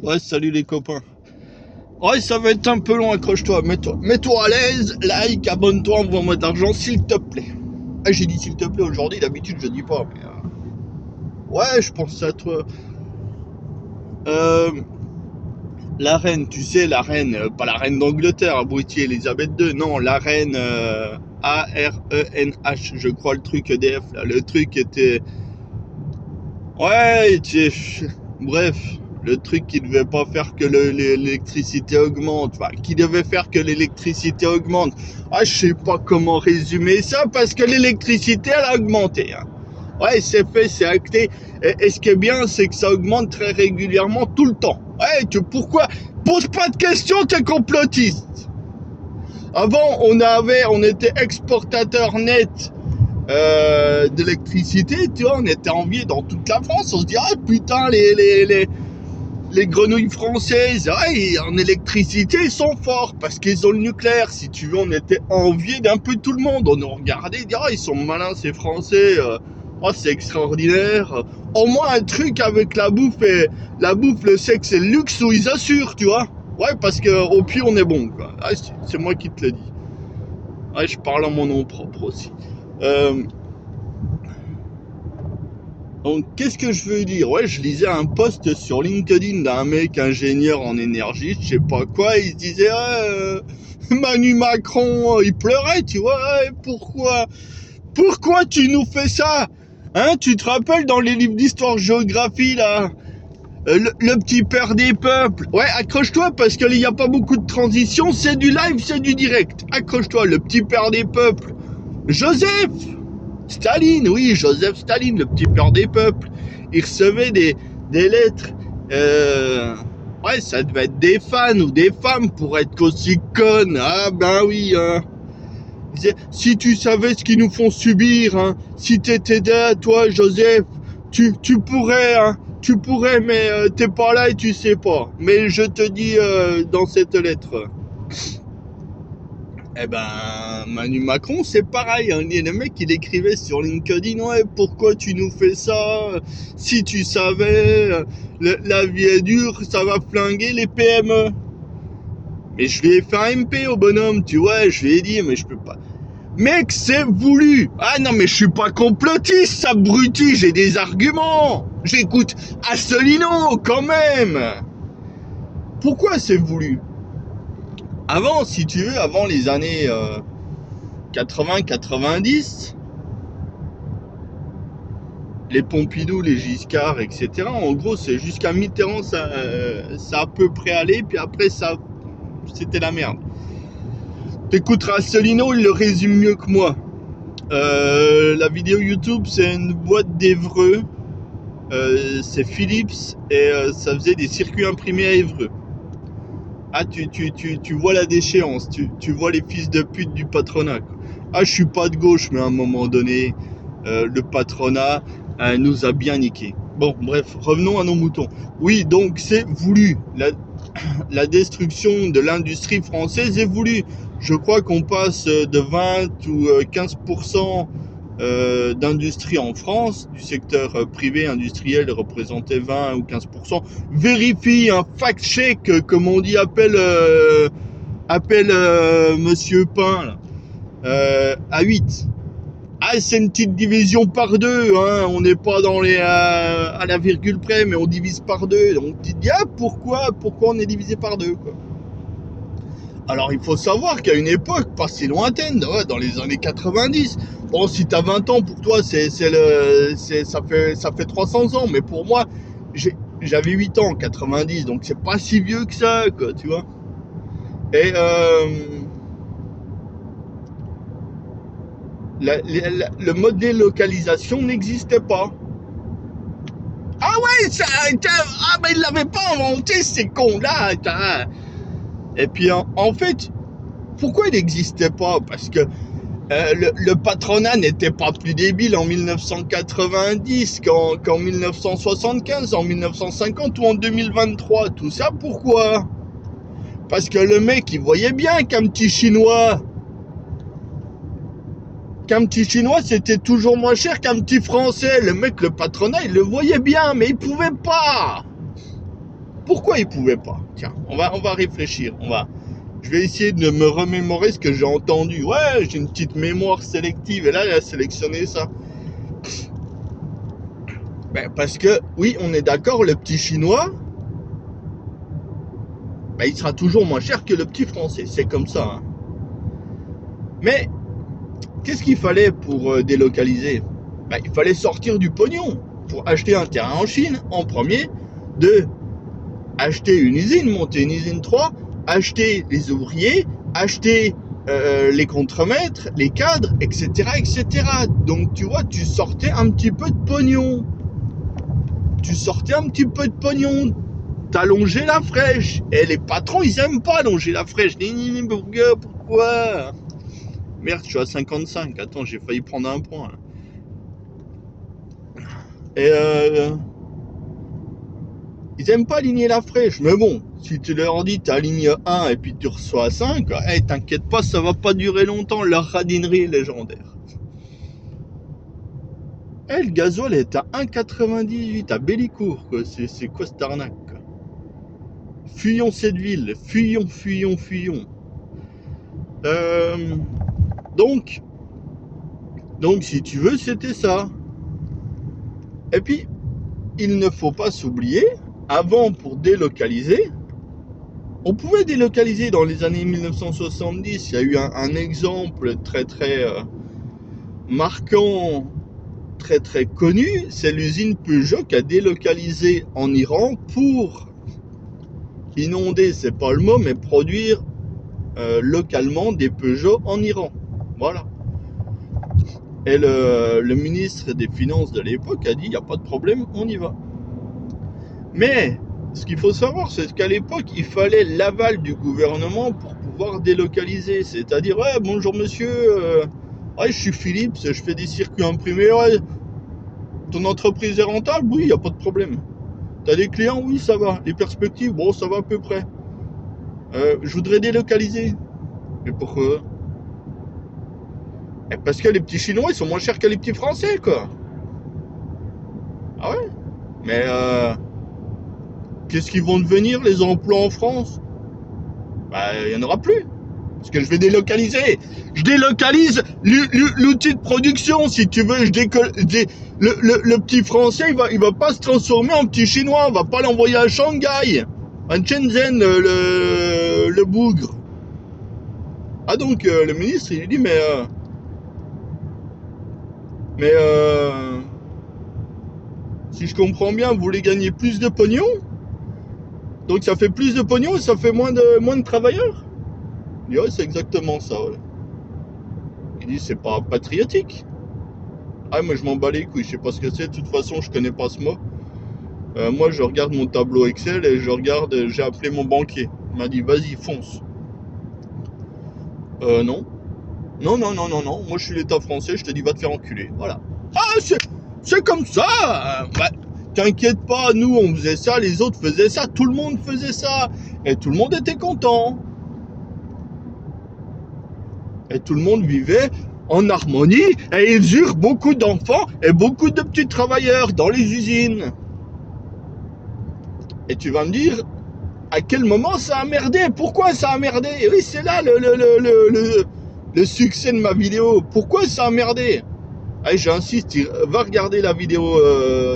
Ouais, salut les copains. Ouais, ça va être un peu long, accroche-toi. Mets-toi à l'aise, like, abonne-toi, envoie-moi d'argent, s'il te plaît. Ah, j'ai dit s'il te plaît aujourd'hui, d'habitude je dis pas, mais. Ouais, je pense à toi. Euh, la reine, tu sais, la reine, pas la reine d'Angleterre, abruti Elisabeth II, non, la reine ARENH, je crois, le truc EDF, là. Le truc était. Ouais, bref, le truc qui devait pas faire que l'électricité augmente, enfin, qui devait faire que l'électricité augmente. Ah, je sais pas comment résumer ça parce que l'électricité, elle a augmenté, hein. Ouais, c'est fait, c'est acté. Et ce qui est bien, c'est que ça augmente très régulièrement tout le temps. Ouais, pourquoi? Pose pas de questions, t'es complotiste. Avant, on était exportateur net d'électricité, tu vois, on était enviés dans toute la France. On se dit, ah putain, les grenouilles françaises, ah, en électricité, ils sont forts parce qu'ils ont le nucléaire. Si tu veux, on était enviés d'un peu tout le monde. On nous regardait, on dit, ah, ils sont malins, ces Français. Oh, c'est extraordinaire. Au moins, un truc avec la bouffe, le sexe et le luxe où ils assurent, tu vois. Ouais, parce qu'au pire, on est bon, quoi. Ah, c'est moi qui te le dis. Ouais, je parle en mon nom propre aussi. Euh, Donc, qu'est-ce que je veux dire? Ouais, je lisais un post sur LinkedIn d'un mec ingénieur en énergie, je sais pas quoi, il se disait, Manu Macron, il pleurait, tu vois, ouais, pourquoi tu nous fais ça? Hein, tu te rappelles dans les livres d'histoire-géographie, là, le petit père des peuples. Ouais, accroche-toi, parce qu'il n'y a pas beaucoup de transition, c'est du live, c'est du direct. Accroche-toi, le petit père des peuples. Joseph Staline, oui, Joseph Staline, le petit père des peuples. Il recevait des lettres. Ouais, ça devait être des fans ou des femmes pour être aussi connes. Ah ben oui, hein. Il disait, si tu savais ce qu'ils nous font subir, hein, si t'étais là, toi, Joseph, tu pourrais, hein, tu pourrais, mais t'es pas là et tu sais pas. Mais je te dis dans cette lettre. Eh ben, Manu Macron, c'est pareil, hein. Le mec, il écrivait sur LinkedIn, ouais, pourquoi tu nous fais ça? Si tu savais, la vie est dure, ça va flinguer les PME. Mais je lui ai fait un MP au bonhomme, tu vois, je lui ai dit, mais je peux pas. Mec, c'est voulu. Ah non, mais je suis pas complotiste, abruti, j'ai des arguments. J'écoute Asselineau, quand même. Pourquoi c'est voulu? Avant, si tu veux, avant les années 80-90, les Pompidou, les Giscard, etc. En gros, c'est jusqu'à Mitterrand, ça a à peu près allé, puis après, c'était la merde. T'écouteras Asselineau, il le résume mieux que moi. La vidéo YouTube, c'est une boîte d'Évreux. C'est Philips et ça faisait des circuits imprimés à Évreux. Ah, tu vois la déchéance, tu vois les fils de pute du patronat, quoi. Ah, je suis pas de gauche, mais à un moment donné, le patronat nous a bien niqué. Bon, bref, revenons à nos moutons. Oui, donc c'est voulu. La destruction de l'industrie française est voulue. Je crois qu'on passe de 20 ou 15% d'industrie en France, du secteur privé industriel représentait 20 ou 15%. Vérifie un fact-check, comme on dit, appelle Monsieur Pain, là, à 8. Ah, c'est une petite division par deux, hein. On n'est pas à la virgule près, mais on divise par deux. Donc tu te dis, ah, pourquoi on est divisé par deux, quoi. Alors il faut savoir qu'à une époque pas si lointaine, ouais, dans les années 90, bon, si t'as 20 ans, pour toi ça fait 300 ans, mais pour moi j'avais 8 ans en 90, donc c'est pas si vieux que ça, quoi, tu vois. Et le mode délocalisation n'existait pas. Ah ouais, mais ils l'avaient pas inventé, ces cons là. Et puis en fait, pourquoi il n'existait pas? Parce que le patronat n'était pas plus débile en 1990 qu'en 1975, en 1950 ou en 2023. Tout ça, pourquoi? Parce que le mec, il voyait bien qu'un petit chinois, c'était toujours moins cher qu'un petit français. Le mec, le patronat, il le voyait bien, mais il pouvait pas. Pourquoi ils pouvaient pas? Tiens, on va réfléchir. Je vais essayer de me remémorer ce que j'ai entendu. Ouais, j'ai une petite mémoire sélective. Et là, il a sélectionné ça. Ben, parce que, oui, on est d'accord, le petit chinois, ben, il sera toujours moins cher que le petit français. C'est comme ça. Hein. Mais, qu'est-ce qu'il fallait pour délocaliser? Ben, il fallait sortir du pognon pour acheter un terrain en Chine, en premier. Deux, acheter une usine, monter une usine 3, acheter les ouvriers, acheter les contremaîtres, les cadres, etc., etc. Donc, tu vois, tu sortais un petit peu de pognon. T'allongeais la fraîche. Et les patrons, ils aiment pas allonger la fraîche. Pourquoi? Merde, je suis à 55. Attends, j'ai failli prendre un point. Et ils aiment pas aligner la fraîche. Mais bon, si tu leur dis t'alignes 1 et puis tu reçois 5, hey, t'inquiète pas, ça va pas durer longtemps. Leur radinerie est légendaire. Le gasoil est à 1,98 à Bellicourt. Quoi. C'est quoi cette arnaque? Quoi. Fuyons cette ville. Fuyons. Donc, si tu veux, c'était ça. Et puis, il ne faut pas s'oublier, avant, pour délocaliser, on pouvait délocaliser dans les années 1970. Il y a eu un exemple très marquant, très connu. C'est l'usine Peugeot qui a délocalisé en Iran pour inonder, c'est pas le mot, mais produire localement des Peugeot en Iran. Voilà. Et le ministre des Finances de l'époque a dit, il n'y a pas de problème, on y va. Mais, ce qu'il faut savoir, c'est qu'à l'époque, il fallait l'aval du gouvernement pour pouvoir délocaliser. C'est-à-dire, ouais, bonjour monsieur, ouais, je suis Philippe, je fais des circuits imprimés, ouais, ton entreprise est rentable? Oui, il n'y a pas de problème. T'as des clients? Oui, ça va. Les perspectives? Bon, ça va à peu près. Je voudrais délocaliser. Mais pourquoi? Parce que les petits Chinois, ils sont moins chers que les petits Français, quoi. Ah ouais? Mais qu'est-ce qu'ils vont devenir, les emplois en France? Bah, il n'y en aura plus. Parce que je vais délocaliser. Je délocalise l'outil de production, si tu veux. Le petit Français, il va pas se transformer en petit Chinois. On va pas l'envoyer à Shanghai, à Shenzhen, le bougre. Ah donc, le ministre, il dit, mais si je comprends bien, vous voulez gagner plus de pognon? Donc ça fait plus de pognon et ça fait moins de travailleurs? Il dit, ouais, c'est exactement ça. Ouais. Il dit, c'est pas patriotique. Ah, moi je m'en bats les couilles, je sais pas ce que c'est, de toute façon je connais pas ce mot. Moi je regarde mon tableau Excel et j'ai appelé mon banquier. Il m'a dit, vas-y, fonce. Non. Non, moi je suis l'État français, je te dis, va te faire enculer. Voilà. Ah, c'est comme ça. Bah, t'inquiète pas, nous on faisait ça, les autres faisaient ça, tout le monde faisait ça. Et tout le monde était content. Et tout le monde vivait en harmonie. Et ils eurent beaucoup d'enfants et beaucoup de petits travailleurs dans les usines. Et tu vas me dire, à quel moment ça a merdé? Pourquoi ça a merdé? Et oui, c'est là le succès de ma vidéo. Pourquoi ça a merdé? Allez, j'insiste, va regarder la vidéo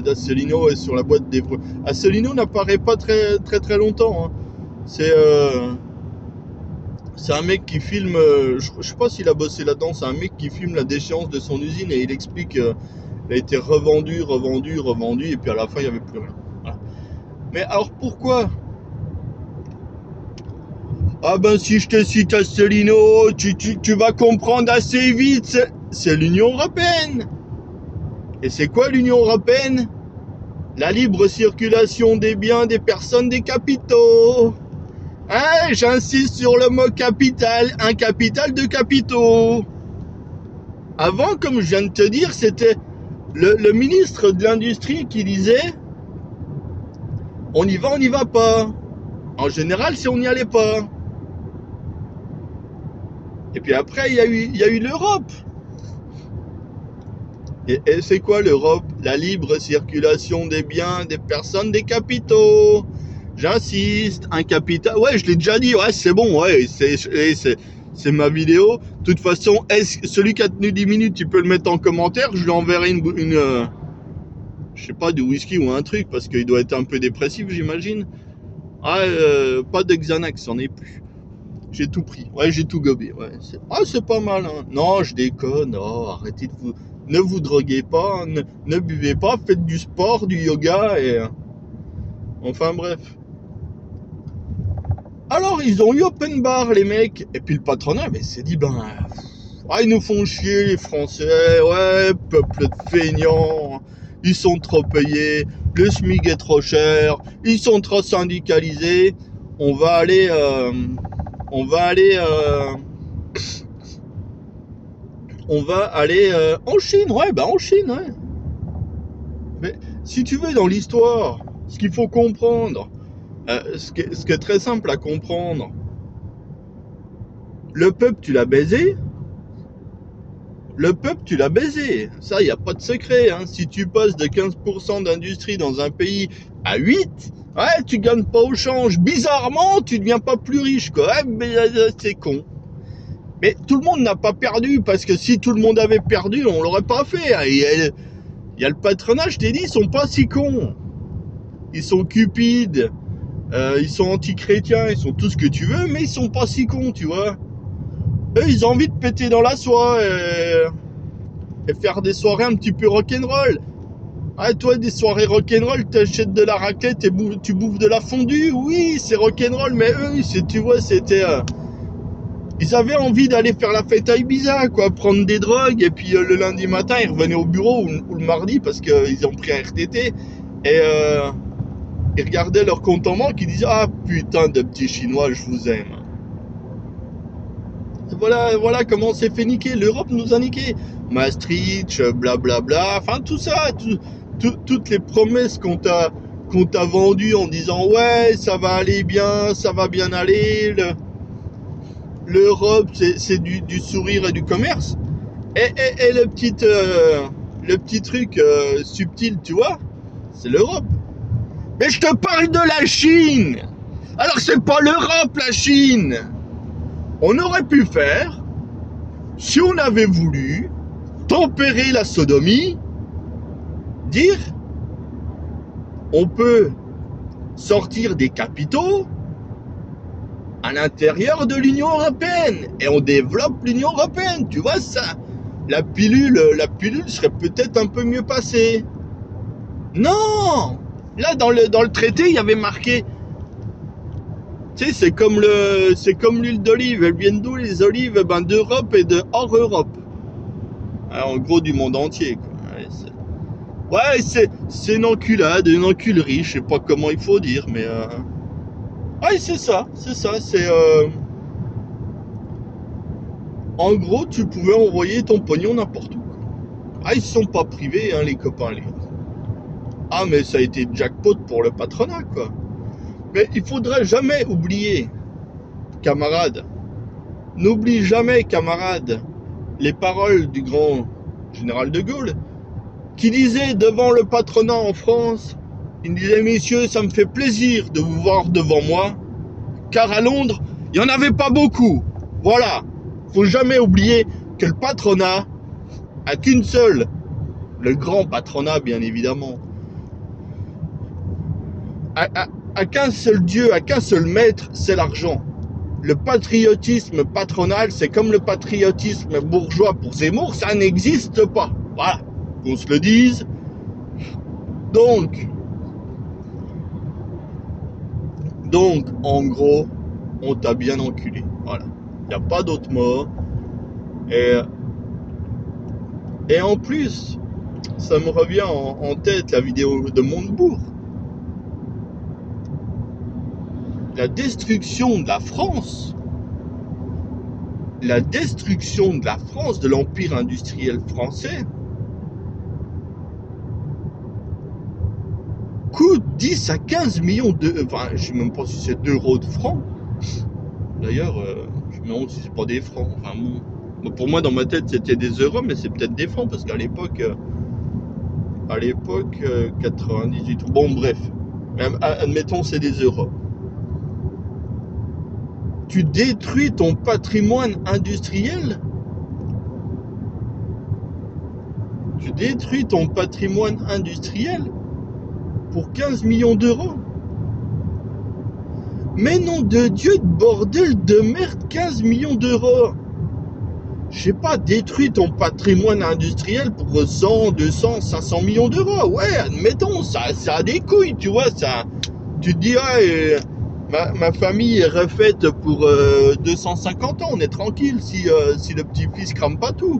d'Asselineau sur la boîte des... Asselineau n'apparaît pas très longtemps. Hein. C'est un mec qui filme, je sais pas s'il a bossé là-dedans, c'est un mec qui filme la déchéance de son usine et il explique qu'il a été revendu, et puis à la fin, il n'y avait plus rien. Voilà. Mais alors pourquoi? Ah ben si je te cite Asselineau, tu vas comprendre assez vite, c'est l'Union Européenne. Et c'est quoi l'Union Européenne? La libre circulation des biens, des personnes, des capitaux. Hein, j'insiste sur le mot capital, un capital de capitaux. Avant, comme je viens de te dire, c'était le ministre de l'Industrie qui disait on y va, on n'y va pas. En général, c'est on n'y allait pas. Et puis après, il y a eu l'Europe. Et c'est quoi l'Europe? La libre circulation des biens, des personnes, des capitaux. J'insiste, un capital. Ouais, je l'ai déjà dit, ouais, c'est bon, ouais, c'est ma vidéo. De toute façon, celui qui a tenu 10 minutes, tu peux le mettre en commentaire. Je lui enverrai je sais pas, du whisky ou un truc, parce qu'il doit être un peu dépressif, j'imagine. Ah, pas de Xanax, c'en est plus. J'ai tout pris. Ouais, j'ai tout gobé. Ouais. C'est pas mal, hein. Non, je déconne. Oh, arrêtez de vous. Ne vous droguez pas, ne buvez pas, faites du sport, du yoga et. Enfin bref. Alors, ils ont eu open bar, les mecs. Et puis le patronat, mais s'est dit, ben. Ils nous font chier, les Français. Ouais, peuple de feignants. Ils sont trop payés. Le SMIC est trop cher. Ils sont trop syndicalisés. On va aller. En Chine, ouais, en Chine, ouais. Mais si tu veux, dans l'histoire, ce qu'il faut comprendre, ce qui est très simple à comprendre, le peuple, tu l'as baisé. Le peuple, tu l'as baisé. Ça, il n'y a pas de secret. Hein. Si tu passes de 15% d'industrie dans un pays à 8, ouais, tu gagnes pas au change. Bizarrement, tu deviens pas plus riche, quoi. Ouais, mais c'est con. Mais tout le monde n'a pas perdu, parce que si tout le monde avait perdu, on l'aurait pas fait. Il y a le patronat, je t'ai dit, ils sont pas si cons. Ils sont cupides, ils sont anti-chrétiens, ils sont tout ce que tu veux, mais ils sont pas si cons, tu vois. Eux, ils ont envie de péter dans la soie et faire des soirées un petit peu rock'n'roll. Ah, toi, des soirées rock'n'roll, t'achètes de la raclette et tu bouffes de la fondue. Oui, c'est rock'n'roll, mais eux, tu vois, c'était... ils avaient envie d'aller faire la fête à Ibiza, quoi, prendre des drogues, et puis le lundi matin, ils revenaient au bureau, ou le mardi, parce qu'ils ont pris un RTT, et ils regardaient leur compte en banque, ils disaient « Ah, putain de petits Chinois, je vous aime ». Voilà comment on s'est fait niquer. L'Europe nous a niqué. Maastricht, blablabla, enfin tout ça, toutes les promesses qu'on t'a vendues en disant « Ouais, ça va aller bien, ça va bien aller ». L'Europe, c'est du sourire et du commerce. Et le petit truc subtil, tu vois, c'est l'Europe. Mais je te parle de la Chine. Alors c'est pas l'Europe, la Chine. On aurait pu faire, si on avait voulu, tempérer la sodomie, dire, on peut sortir des capitaux à l'intérieur de l'Union européenne et on développe l'Union européenne, tu vois ça. La pilule serait peut-être un peu mieux passée. Non, là dans le traité il y avait marqué, tu sais, c'est comme l'huile d'olive. Elles viennent d'où les olives? D'Europe et de hors Europe. Alors, en gros du monde entier, quoi. C'est une enculade, une enculerie, je sais pas comment il faut dire, mais ouais, c'est ça, c'est en gros, tu pouvais envoyer ton pognon n'importe où. Ils sont pas privés, hein, les copains, Ah, mais ça a été jackpot pour le patronat, quoi. Mais il faudrait jamais oublier, camarades, n'oublie jamais, camarades, les paroles du grand général de Gaulle, qui disait devant le patronat en France, il disait « Messieurs, ça me fait plaisir de vous voir devant moi, car à Londres, il n'y en avait pas beaucoup. » Voilà, faut jamais oublier que le patronat a qu'une seule, le grand patronat bien évidemment, a qu'un seul Dieu, a qu'un seul maître, c'est l'argent. Le patriotisme patronal, c'est comme le patriotisme bourgeois pour Zemmour, ça n'existe pas. Voilà, qu'on se le dise. Donc, en gros, on t'a bien enculé. Voilà, il n'y a pas d'autre mot. Et en plus, ça me revient en tête la vidéo de Montebourg. La destruction de la France, de l'empire industriel français, coûte 10 à 15 millions enfin, je ne sais même pas si c'est d'euros de francs. D'ailleurs, je me demande si c'est pas des francs. Enfin, bon, pour moi, dans ma tête, c'était des euros, mais c'est peut-être des francs, parce qu'à l'époque, 98. Bon, bref. Même, admettons, c'est des euros. Tu détruis ton patrimoine industriel. Tu détruis ton patrimoine industriel pour 15 millions d'euros. Mais nom de Dieu, bordel de merde, 15 millions d'euros. Je sais pas, détruis ton patrimoine industriel pour 100, 200, 500 millions d'euros. Ouais, admettons, ça a des couilles, tu vois. Ça, tu te dis, ma famille est refaite pour 250 ans, on est tranquille si le petit-fils crame pas tout.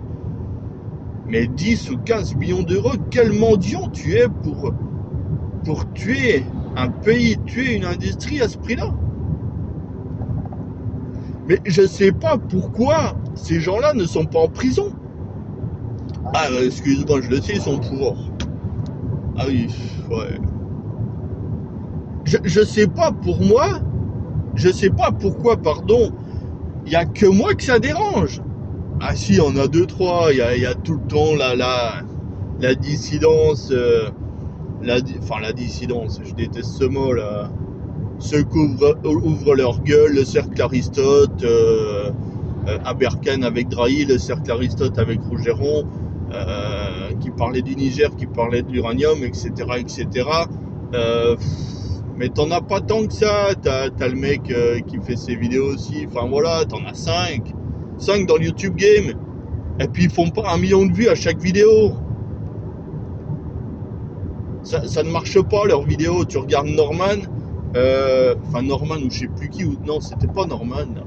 Mais 10 ou 15 millions d'euros, quel mendiant tu es pour tuer un pays, tuer une industrie à ce prix-là. Mais je sais pas pourquoi ces gens-là ne sont pas en prison. Ah, excuse-moi, je le sais, ils sont au pouvoir. Ah oui, ouais. Je sais pas pour moi, je sais pas pourquoi, pardon, il y a que moi que ça dérange. Ah si, on a deux, trois, il y a tout le temps la dissidence, la dissidence, je déteste ce mot là. Ceux qui ouvrent leur gueule, le cercle Aristote, Aberkan avec Drahi, le cercle Aristote avec Rougeron, qui parlait du Niger, qui parlait de l'uranium, etc. etc. Mais t'en as pas tant que ça. T'as le mec qui fait ses vidéos aussi. Enfin voilà, t'en as 5 dans le YouTube Game. Et puis ils font pas 1 million de vues à chaque vidéo. Ça ne marche pas leurs vidéos. Tu regardes Norman, Norman ou je sais plus qui, non c'était pas Norman là,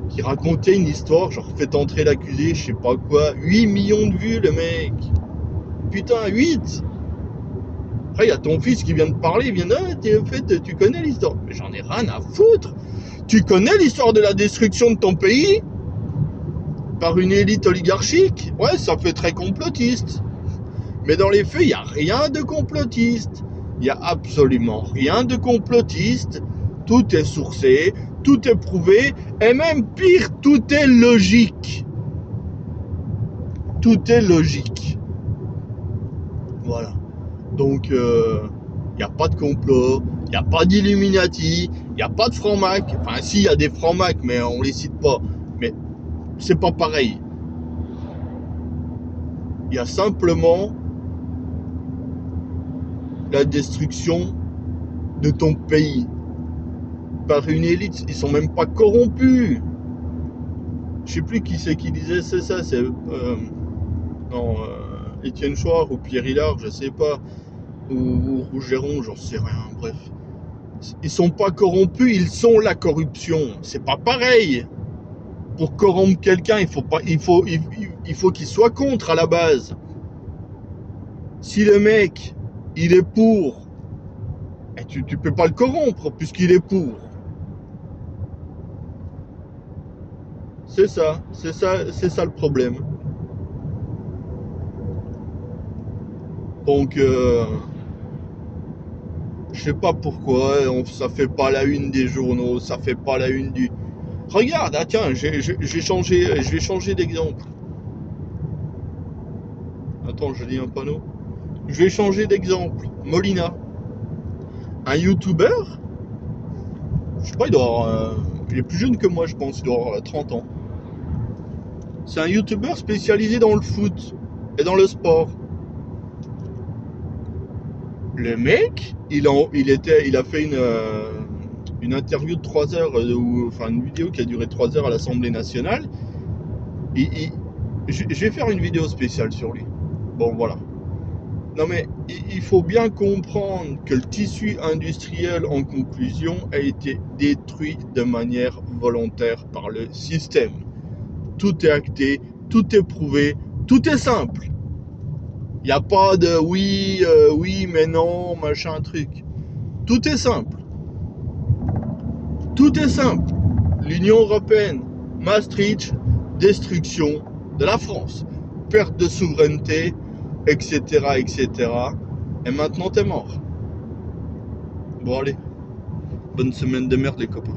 qui racontait une histoire, genre faites entrer l'accusé, je sais pas quoi, 8 millions de vues le mec. Putain, 8. Après il y a ton fils qui vient de parler, il vient de tu connais l'histoire. Mais j'en ai rien à foutre. Tu connais l'histoire de la destruction de ton pays par une élite oligarchique? Ouais, ça fait très complotiste. Mais dans les faits, il n'y a rien de complotiste. Il n'y a absolument rien de complotiste. Tout est sourcé, tout est prouvé, et même pire, tout est logique. Tout est logique. Voilà. Donc, il n'y a pas de complot, il n'y a pas d'Illuminati, il n'y a pas de francs-macs. Enfin, si, il y a des francs-macs, mais on les cite pas. Mais c'est pas pareil. Il y a simplement la destruction de ton pays par une élite. Ils sont même pas corrompus. Je sais plus qui c'est qui disait c'est ça, c'est Étienne Chouard ou Pierre Hillard, je sais pas, ou Rougeron, j'en sais rien. Bref, ils sont pas corrompus, ils sont la corruption. C'est pas pareil. Pour corrompre quelqu'un, il faut qu'il soit contre à la base. Si le mec il est pour, et tu peux pas le corrompre puisqu'il est pour. C'est ça le problème. Donc, je sais pas pourquoi, ça fait pas la une des journaux, ça fait pas la une du... Regarde, tiens, je vais changer d'exemple. Attends, je lis un panneau. Je vais changer d'exemple. Molina, un YouTuber, je sais pas, il est plus jeune que moi, je pense, il doit avoir 30 ans. C'est un YouTuber spécialisé dans le foot et dans le sport. Le mec, il a fait une interview de 3 heures, une vidéo qui a duré 3 heures à l'Assemblée nationale. Je vais faire une vidéo spéciale sur lui. Bon, voilà. Non mais, il faut bien comprendre que le tissu industriel, en conclusion, a été détruit de manière volontaire par le système. Tout est acté, tout est prouvé, tout est simple. Il n'y a pas de oui, mais non, machin, truc. Tout est simple. Tout est simple. L'Union européenne, Maastricht, destruction de la France, perte de souveraineté, etc., etc. Et maintenant, t'es mort. Bon, allez. Bonne semaine de merde, les copains.